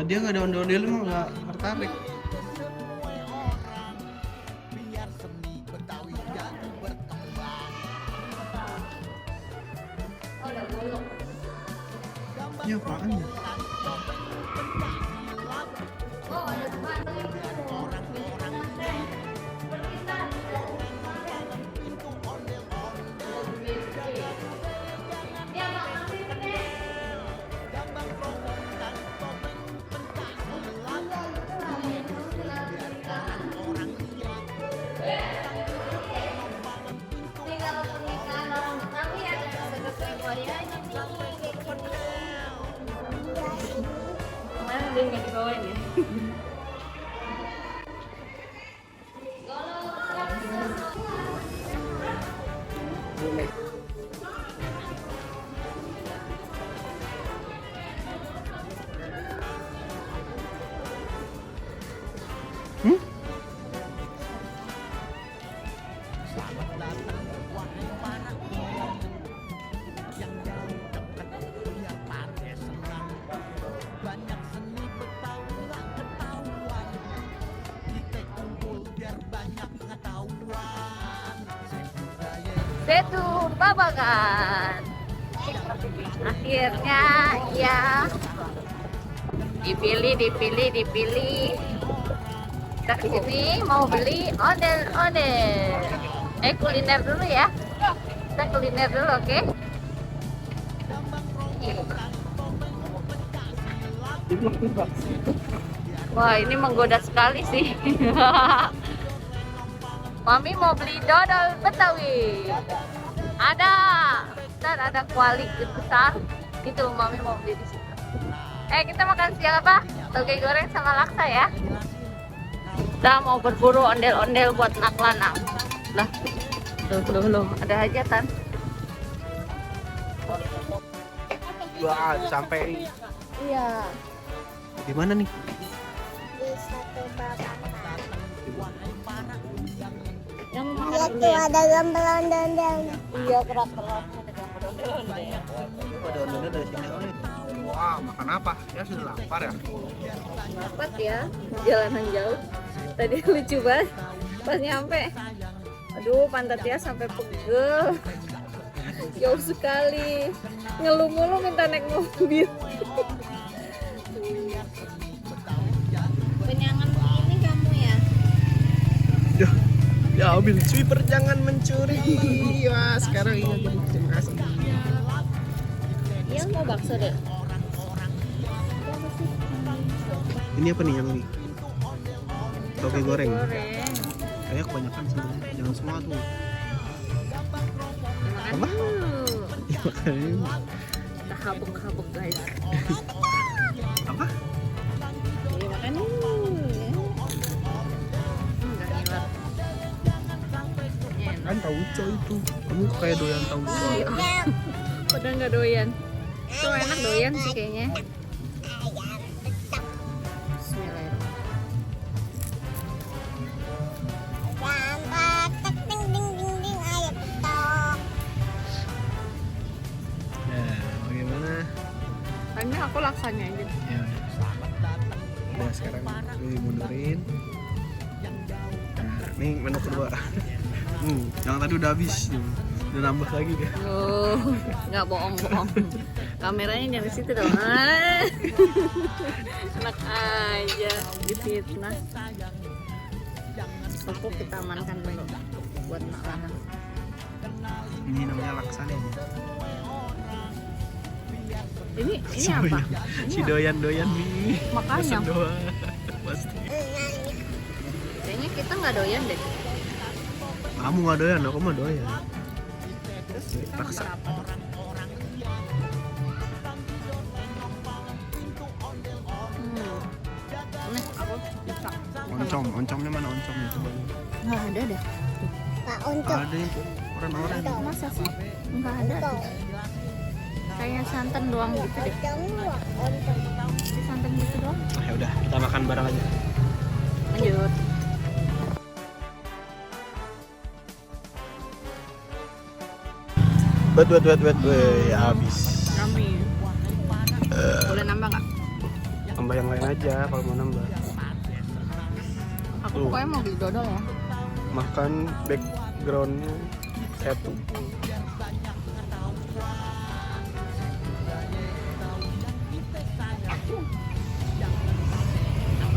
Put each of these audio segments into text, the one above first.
Dia nggak ada ondel-ondel mah nggak tertarik. Ini apaan ya? Dia nggak dibawain ya? Setu Babakan. Akhirnya ya dipilih. Kita kesini mau beli ondel-ondel. Kuliner dulu ya. Kita kuliner dulu, oke? Wah, ini menggoda sekali sih. Mami mau beli dodol Betawi. Ada, dan ada kuali besar. Itu Mami mau beli di situ. Kita makan siang apa? Toge goreng sama laksa ya. Kita mau berburu ondel-ondel buat anak lanang. Lah, loh, ada hajatan. Wah, sampai. Iya. Di mana nih? Di satu babakan. Yang Lihat tuh ada gambar ondel-ondel. Iya, kerak-kerak ada gambar ondel-ondel. Ada ondel dari sini. Wah, makan apa? Ya sudah lapar ya. Dapat ya, jalanan jauh. Tadi lucu banget pas nyampe. Aduh, pantat ya sampai pegel. Jauh sekali. Ngeluh mulu minta naik mobil. Kenyangan begini kamu ya? Ya, ambil sweeper jangan mencuri. Wah, sekarang ingat jadi terima kasih. Iya, mau bakso deh. Ini apa nih yang ini? Toge goreng. Goreng. Kayak kebanyakan sebenarnya. Jangan semua tuh. Apa? Ya, makanya. Kita habuk-habuk guys. Apa? Iya, makan dulu ya. Enggak ngiler. Kan tauco itu. Kamu kayak doyan tauco. Udah nggak doyan. Itu enak doyan sih kayaknya. Ini aku laksanya aja. Ya udah sekarang ini mundurin. Nah, ini menu kedua. Yang tadi udah habis, udah nambah lagi kan? Oh, nggak bohong. Kameranya jangan di situ dong. Enak aja, difitnah. Aku kita amankan baik buat anak lanang. Ini namanya laksanya. Ini apa? Si doyan-doyan nih. Makanya. Pesen doang. Pasti. Kayaknya kita nggak doyan deh. Kamu nggak doyan, aku mah doyan. Paksa. Nih, aku bisa. Oncomnya mana oncomnya coba? Nggak ada deh. Pak untuk Ada yang orang-orang. Masa sih? Nggak ada. Kayak santan doang gitu deh. Di santan gitu doang. Ya udah, kita makan bareng aja. Lanjut. Wait, habis. Kami. Boleh nambah nggak? Tambah yang lain aja kalau mau nambah. Aku pokoknya mau beli dodol ya. Makan backgroundnya satu.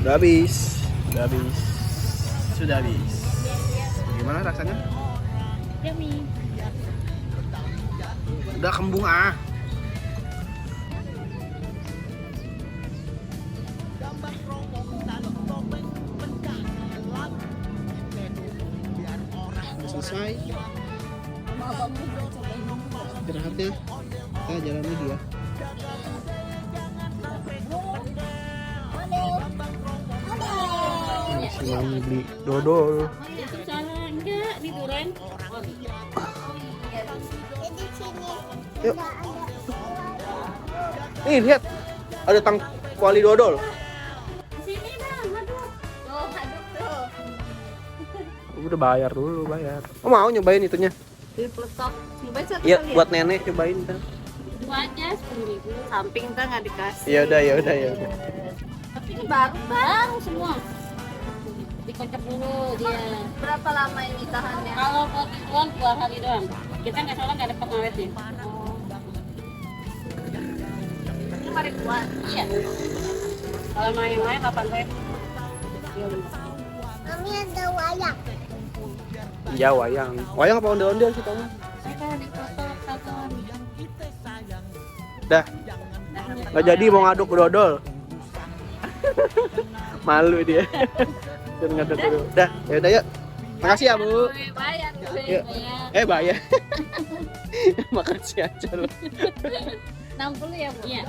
Udah habis. Sudah habis. Gimana rasanya? Yummy. Udah kembung ah. Selesai. Istirahatnya. Kita jalan lagi ya. Si Mami beli dodol. Itu salah enggak di Duren? Jadi sini Yuk. nggak ada. Nih lihat. Ada tang kuali dodol. Sini dong, aduh. Tuh, aduh tuh. Udah bayar dulu, bayar. Oh mau nyobain itunya? Di peletok. Coba satu Iya, kali ya? buat nenek cobain ntar. Dua aja 10.000. Samping ntar nggak dikasih. Ya udah. Tapi ini baru semua. Dikocok dulu dia. Berapa lama ini tahannya? Kalau buat ituan 2 hari doang. Kita nggak salah nggak ada pengawetnya. Ini hari kuat. Iya. Kalau main-main 8 hari. Mami ada wayang. Iya wayang. Wayang apa ondel-ondel sih kamu? Mereka dikocok satuan. Dah. Nggak jadi mau ngaduk dodol. Malu dia. Dan ngaduk dulu. Dah, ya udah yuk. Makasih ya, Bu. Bayar. Yuk. Bayar. Makasih aja lu. 60 ya, Bu? Iya.